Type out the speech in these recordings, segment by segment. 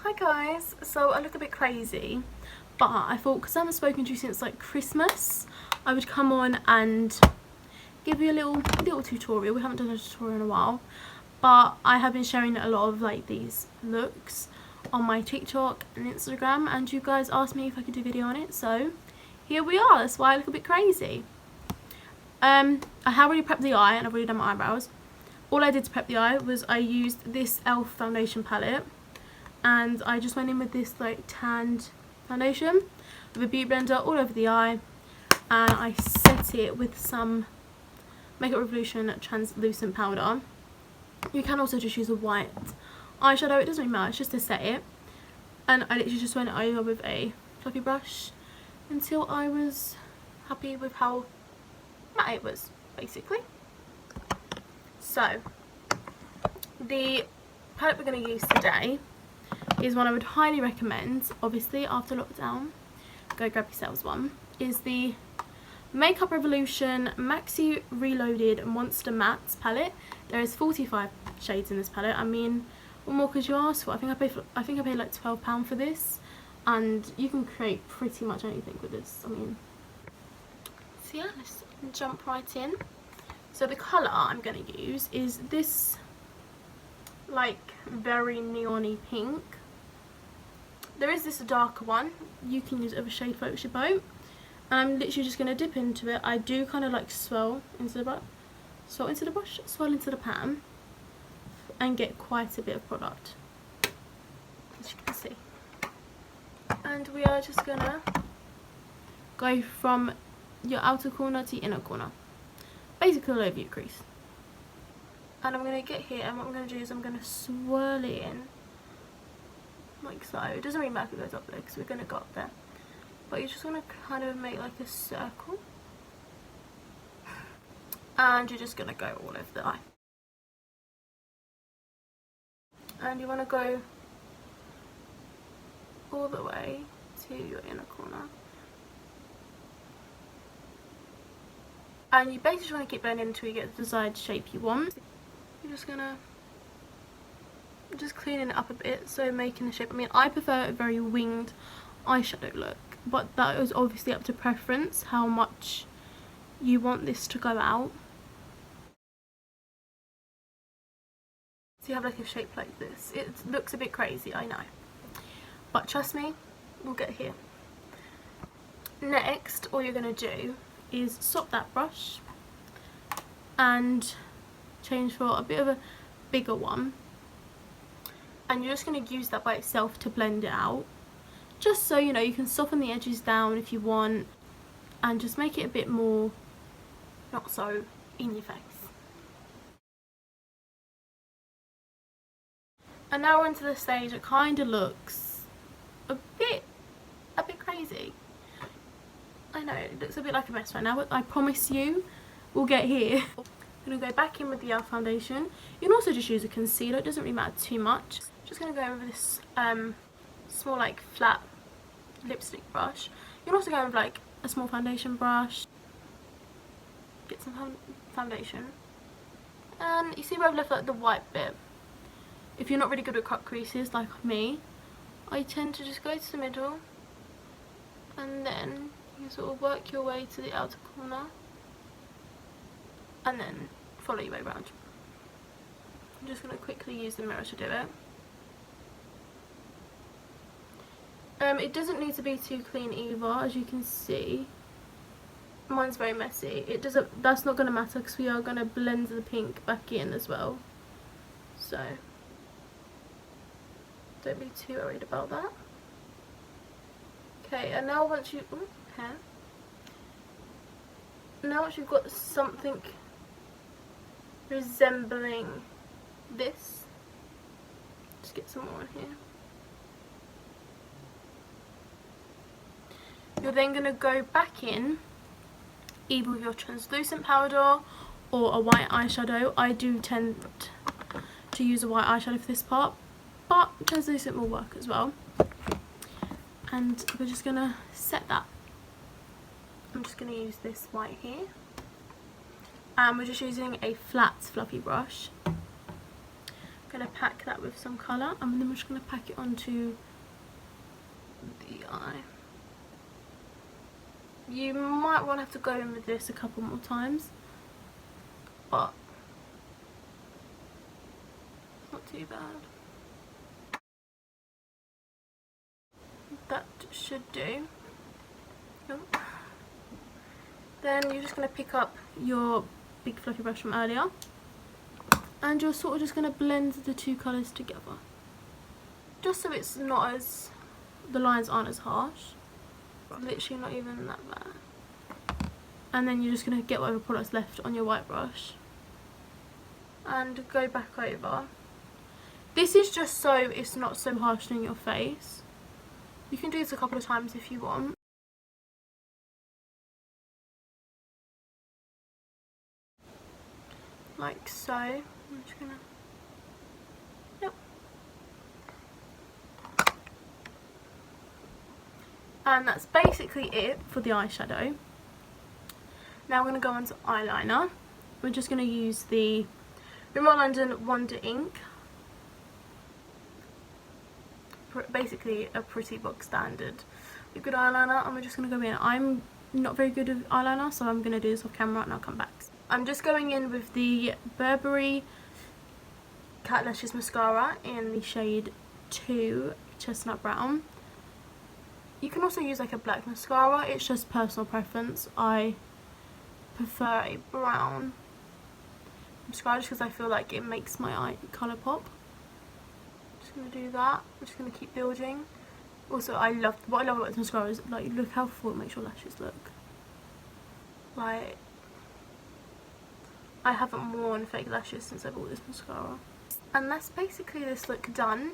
Hi guys, so I look a bit crazy, but I thought because I haven't spoken to you since like Christmas, I would come on and give you a little tutorial. We haven't done a tutorial in a while, but I have been sharing a lot of like these looks on my TikTok and Instagram, and you guys asked me if I could do a video on it, so here we are. That's why I look a bit crazy. I have already prepped the eye and I've already done my eyebrows. All I did to prep the eye was I used this e.l.f. foundation palette, and I just went in with this like tanned foundation with a beauty blender all over the eye, and I set it with some Makeup Revolution translucent powder. You can also just use a white eyeshadow, it doesn't really matter, it's just to set it. And I literally just went over with a fluffy brush until I was happy with how matte it was, basically. So the palette we're going to use today is one I would highly recommend, obviously after lockdown. Go grab yourselves one. Is the Makeup Revolution Maxi Reloaded Monster Mattes palette. There is 45 shades in this palette. I mean, what more could you ask for? I think I paid like £12 for this, and you can create pretty much anything with this. I mean, so yeah, let's jump right in. So the colour I'm going to use is this like very neon-y pink. There is this darker one, you can use other shade floats your boat, and I'm literally just going to dip into it. I do kind of like swirl into the pan and get quite a bit of product, as you can see. And we are just going to go from your outer corner to your inner corner, basically all over your crease. And I'm going to get here, and what I'm going to do is I'm going to swirl it in like so. It doesn't really matter if it goes up there because we're going to go up there, but you just want to kind of make like a circle, and you're just going to go all over the eye. And you want to go all the way to your inner corner, and you basically want to keep going until you get the desired shape you want. You're just going to cleaning it up a bit, so making the shape. I mean, I prefer a very winged eyeshadow look, but that is obviously up to preference, how much you want this to go out. So you have like a shape like this. It looks a bit crazy, I know, but trust me, we'll get here. Next, all you're going to do is swap that brush and change for a bit of a bigger one, and you're just going to use that by itself to blend it out, just so you know you can soften the edges down if you want, and just make it a bit more not so in your face. And now we're into the stage it kind of looks a bit crazy. I know, it looks a bit like a mess right now, but I promise you we'll get here. I'm going to go back in with the e.l.f. foundation. You can also just use a concealer, it doesn't really matter too much. Just going to go over this small like flat lipstick brush. You can also go with like a small foundation brush. Get some foundation. And you see where I've left like the white bit? If you're not really good with cut creases like me, I tend to just go to the middle, and then you sort of work your way to the outer corner, and then follow your way around. I'm just going to quickly use the mirror to do it. It doesn't need to be too clean either, as you can see. Mine's very messy. That's not going to matter because we are going to blend the pink back in as well. So don't be too worried about that. Okay, and now once you now once you've got something resembling this, just get some more in here. You're then going to go back in either with your translucent powder or a white eyeshadow. I do tend to use a white eyeshadow for this part, but translucent will work as well. And we're just going to set that. I'm just going to use this white here, and we're just using a flat fluffy brush. I'm going to pack that that with some colour, and then we're just going to pack it onto the eye. You might want to have to go in with this a couple more times, but not too bad. That should do. Then you're just going to pick up your big fluffy brush from earlier, and you're sort of just going to blend the two colours together, just so it's not as, the lines aren't as harsh. Literally not even that bad. And then you're just going to get whatever product's left on your white brush and go back over. This is just so it's not so harsh in your face. You can do this a couple of times if you want. Like so. I'm just gonna, yep. And that's basically it for the eyeshadow. Now we're going to go on to eyeliner. We're just going to use the Rimmel London Wonder Ink. Basically a pretty book standard liquid eyeliner, and we're just going to go in. I'm not very good with eyeliner, so I'm going to do this off camera and I'll come back. I'm just going in with the Burberry Cat Lashes Mascara in the shade 2 Chestnut Brown. You can also use like a black mascara, it's just personal preference. I prefer a brown mascara just because I feel like it makes my eye colour pop. Just going to do that. I'm just going to keep building. Also, what I love about this mascara is, like, look how full it makes your lashes look. Like, I haven't worn fake lashes since I bought this mascara. And that's basically this look done.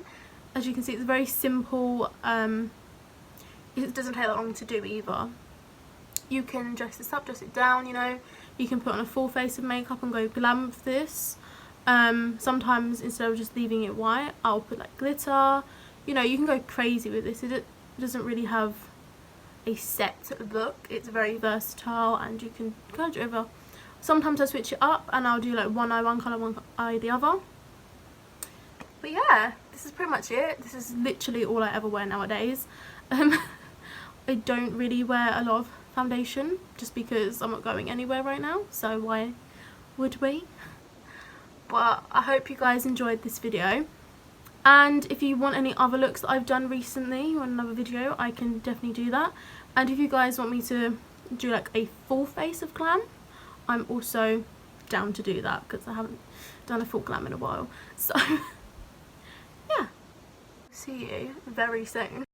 As you can see, it's very simple. It doesn't take that long to do either. You can dress this up, dress it down, you know. You can put on a full face of makeup and go glam with this. Sometimes instead of just leaving it white, I'll put like glitter. You know, you can go crazy with this. It doesn't really have a set look. It's very versatile and you can go over. Sometimes I switch it up and I'll do like one eye one colour, one eye the other. But yeah, this is pretty much it. This is literally all I ever wear nowadays. I don't really wear a lot of foundation just because I'm not going anywhere right now, so why would we? But I hope you guys enjoyed this video, and if you want any other looks that I've done recently or another video, I can definitely do that. And if you guys want me to do like a full face of glam, I'm also down to do that because I haven't done a full glam in a while. So yeah, see you very soon.